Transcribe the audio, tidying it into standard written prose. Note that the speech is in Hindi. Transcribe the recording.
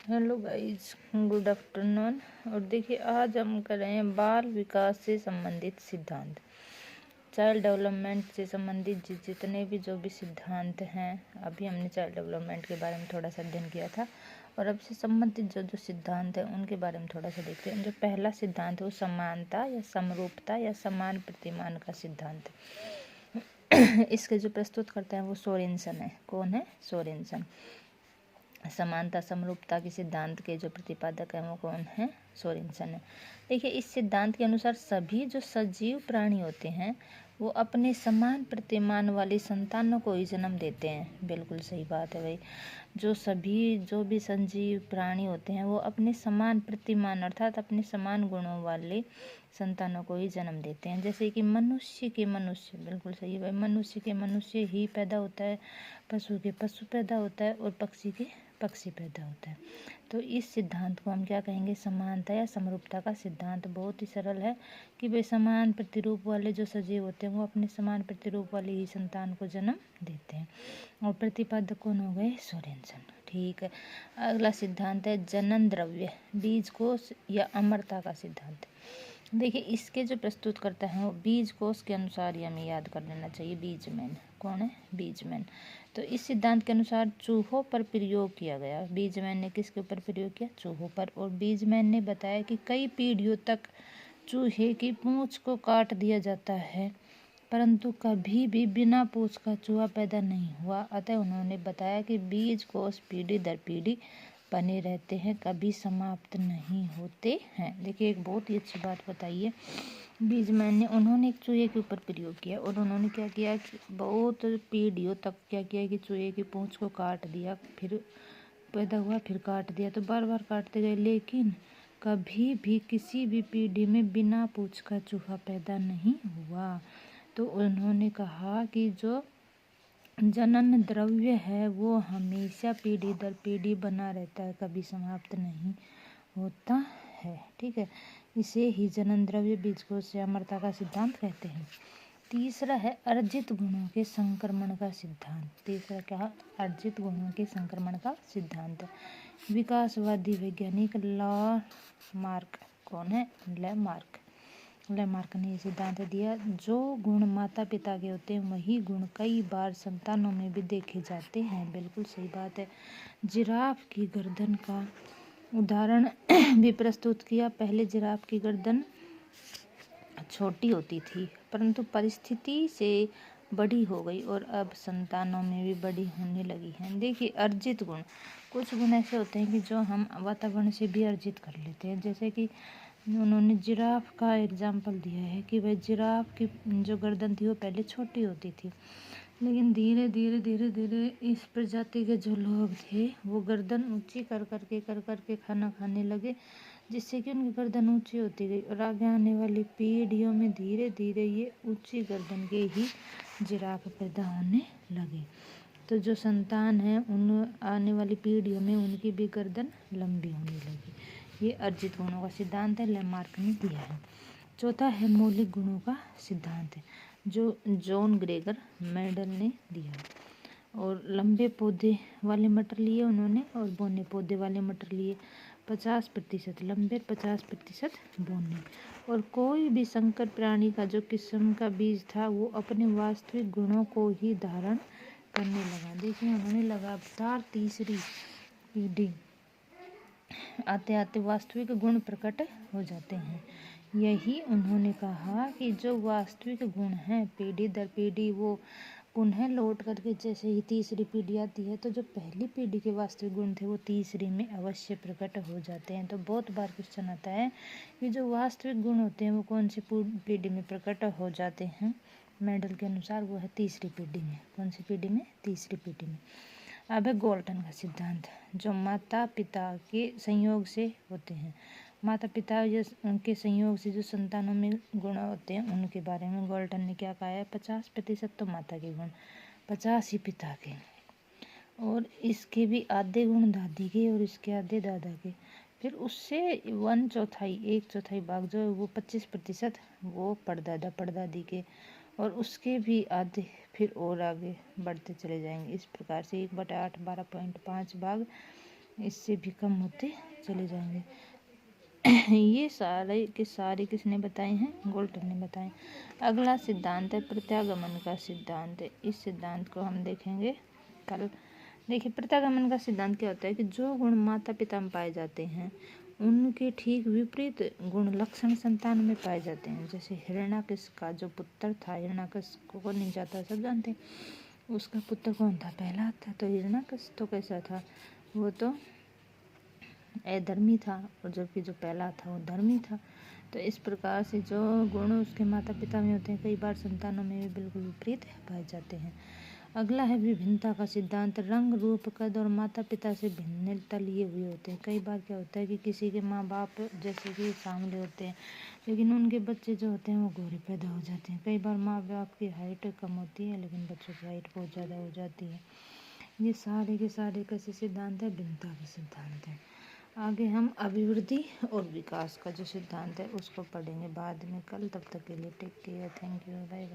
Hello guys, good afternoon. और देखिए, आज हम कर रहे हैं बाल विकास से संबंधित सिद्धांत। चाइल्ड डेवलपमेंट से संबंधित जितने भी जो भी सिद्धांत हैं, अभी हमने चाइल्ड डेवलपमेंट के बारे में थोड़ा सा अध्ययन किया था, और अब से संबंधित जो सिद्धांत हैं उनके बारे में थोड़ा सा देखते हैं। जो पहला सिद्धांत है वो समानता या समरूपता या समान प्रतिमान का सिद्धांत है। इसके जो प्रस्तुत करते हैं वो सोरेनसन है। कौन है? सोरेनसन। समानता समरूपता के सिद्धांत के जो प्रतिपादक हैं वो कौन है? सोरेनसन है। देखिए, इस सिद्धांत के अनुसार सभी जो सजीव प्राणी होते हैं वो अपने समान प्रतिमान वाली संतानों को ही जन्म देते हैं। बिल्कुल सही बात है भाई। जो भी सजीव प्राणी होते हैं वो अपने समान प्रतिमान अर्थात अपने समान गुणों वाले संतानों को ही जन्म देते हैं। जैसे कि मनुष्य के मनुष्य, बिल्कुल सही है भाई, मनुष्य के मनुष्य ही पैदा होता है, पशु के पशु पैदा होता है और पक्षी के पक्षी पैदा होता है। तो इस सिद्धांत को हम क्या कहेंगे? समानता या समरूपता का सिद्धांत। बहुत ही सरल है कि वे समान प्रतिरूप वाले जो सजीव होते हैं वो अपने समान प्रतिरूप वाले ही संतान को जन्म देते हैं। और प्रतिपादक कौन हो गए? सोरेनसन। ठीक है। अगला सिद्धांत है जनन द्रव्य, बीज कोष या अमरता का सिद्धांत। देखिए, इसके जो प्रस्तुत करता है वो बीज कोष के अनुसार ही हमें याद कर लेना चाहिए। बीजमैन। कौन है? बीजमैन। तो इस सिद्धांत के अनुसार चूहों पर प्रयोग किया गया। बीजमैन ने किसके ऊपर प्रयोग किया? चूहों पर। और बीजमैन ने बताया कि कई पीढ़ियों तक चूहे की पूंछ को काट दिया जाता है, परंतु कभी भी बिना पूंछ का चूहा पैदा नहीं हुआ। अतः उन्होंने बताया कि बीज कोष पीढ़ी दर पीढ़ी बने रहते हैं, कभी समाप्त नहीं होते हैं। देखिए, एक बहुत ही अच्छी बात बताई है बीजमैन ने। उन्होंने एक चूहे के ऊपर प्रयोग किया और उन्होंने क्या किया कि बहुत पीढ़ियों तक क्या किया कि चूहे की पूंछ को काट दिया, फिर पैदा हुआ, फिर काट दिया, तो बार बार काटते गए, लेकिन कभी भी किसी भी पीढ़ी में बिना पूंछ का चूहा पैदा नहीं हुआ। तो उन्होंने कहा कि जो जनन द्रव्य है वो हमेशा पीढ़ी दर पीढ़ी बना रहता है, कभी समाप्त नहीं होता है। ठीक है, इसे ही जनन द्रव्य बीजकोष या अमरता का सिद्धांत कहते हैं। तीसरा है अर्जित गुणों के संक्रमण का सिद्धांत। तीसरा क्या है? अर्जित गुणों के संक्रमण का सिद्धांत। विकासवादी वैज्ञानिक लॉमार्क। कौन है? लैमार्क ने ये सिद्धांत दिया, जो गुण माता पिता के होते हैं वही गुण कई बार संतानों में भी देखे जाते हैं। बिल्कुल सही बात है। जिराफ की गर्दन का उदाहरण भी प्रस्तुत किया। पहले जिराफ की गर्दन छोटी होती थी, परंतु परिस्थिति से बड़ी हो गई और अब संतानों में भी बड़ी होने लगी हैं। देखिए, अर्जित गुण, कुछ गुण ऐसे होते हैं कि जो हम वातावरण से भी अर्जित कर लेते हैं। जैसे कि उन्होंने जिराफ का एग्जाम्पल दिया है कि भाई जिराफ की जो गर्दन थी वो पहले छोटी होती थी, लेकिन धीरे धीरे धीरे धीरे इस प्रजाति के जो लोग थे वो गर्दन ऊंची कर करके खाना खाने लगे, जिससे कि उनकी गर्दन ऊंची होती गई और आगे आने वाली पीढ़ियों में धीरे धीरे ये ऊंची गर्दन के ही जिराफ पैदा होने लगे। तो जो संतान है उन आने वाली पीढ़ियों में उनकी भी गर्दन लंबी होने लगी। ये अर्जित गुणों का सिद्धांत है, लैमार्क ने दिया है। चौथा है मौलिक गुणों का सिद्धांत, जो जॉन ग्रेगर मेंडल ने दिया। और लंबे पौधे वाले मटर लिए उन्होंने और बौने पौधे वाले मटर लिए। 50% लंबे, 50% बौने। और कोई भी संकर प्राणी का जो किस्म का बीज था वो अपने वास्तविक गुणों को ही धारण करने लगा। देखिए, उन्होंने लगातार तीसरी पीढ़ी आते आते वास्तविक गुण प्रकट हो जाते हैं। यही उन्होंने कहा कि जो वास्तविक गुण हैं पीढ़ी दर पीढ़ी वो पुनः लौट करके जैसे ही तीसरी पीढ़ी आती है तो जो पहली पीढ़ी के वास्तविक गुण थे वो तीसरी में अवश्य प्रकट हो जाते हैं। तो बहुत बार क्वेश्चन आता है कि जो वास्तविक गुण होते हैं वो कौन सी पीढ़ी में प्रकट हो जाते हैं? मेंडल के अनुसार वो है तीसरी पीढ़ी में। कौन सी पीढ़ी में? तीसरी पीढ़ी में। अब है गोल्टन का सिद्धांत, जो माता पिता के संयोग से होते हैं। माता पिता उनके संयोग से जो संतानों में गुण होते हैं उनके बारे में गोल्टन ने क्या कहा है? 50% तो माता के गुण, 50 ही पिता के, और इसके भी आधे गुण दादी के और इसके आधे दादा के। फिर उससे 1/4 भाग जो है वो 25% वो परदादा परदादी के, और उसके भी आधे फिर और आगे बढ़ते चले जाएंगे। इस प्रकार से 1/8 12.5 भाग इससे भी कम होते चले जाएंगे। ये सारे के सारे किसने बताए हैं? गोल्टन ने बताए। अगला सिद्धांत है प्रत्यागमन का सिद्धांत। इस सिद्धांत को हम देखेंगे कल। देखिए, प्रत्यागमन का सिद्धांत क्या होता है कि जो गुण माता पिता में पाए जाते हैं उनके ठीक विपरीत गुण लक्षण संतान में पाए जाते हैं। जैसे हिरण्याकश का जो पुत्र था, हिरण्याकश को नहीं जाता, सब जानते हैं, उसका पुत्र कौन था? पहला था। तो हिरण्याकश तो कैसा था? वो तो अधर्मी था, और जबकि जो पहला था वो धर्मी था। तो इस प्रकार से जो गुण उसके माता पिता में होते हैं कई बार संतानों में भी बिल्कुल विपरीत पाए जाते हैं। अगला है विभिन्नता का सिद्धांत। रंग, रूप, कद और माता पिता से भिन्नता लिए हुए होते हैं। कई बार क्या होता है कि किसी के माँ बाप जैसे कि सांवले होते हैं, लेकिन उनके बच्चे जो होते हैं वो गोरे पैदा हो जाते हैं। कई बार माँ बाप की हाइट कम होती है लेकिन बच्चों की हाइट बहुत ज़्यादा हो जाती है। ये सारे के सारे कैसे सिद्धांत है? भिन्नता के सिद्धांत है। आगे हम अभिवृद्धि और विकास का जो सिद्धांत है उसको पढ़ेंगे बाद में कल। तब तक के लिए take care, thank you, bye bye.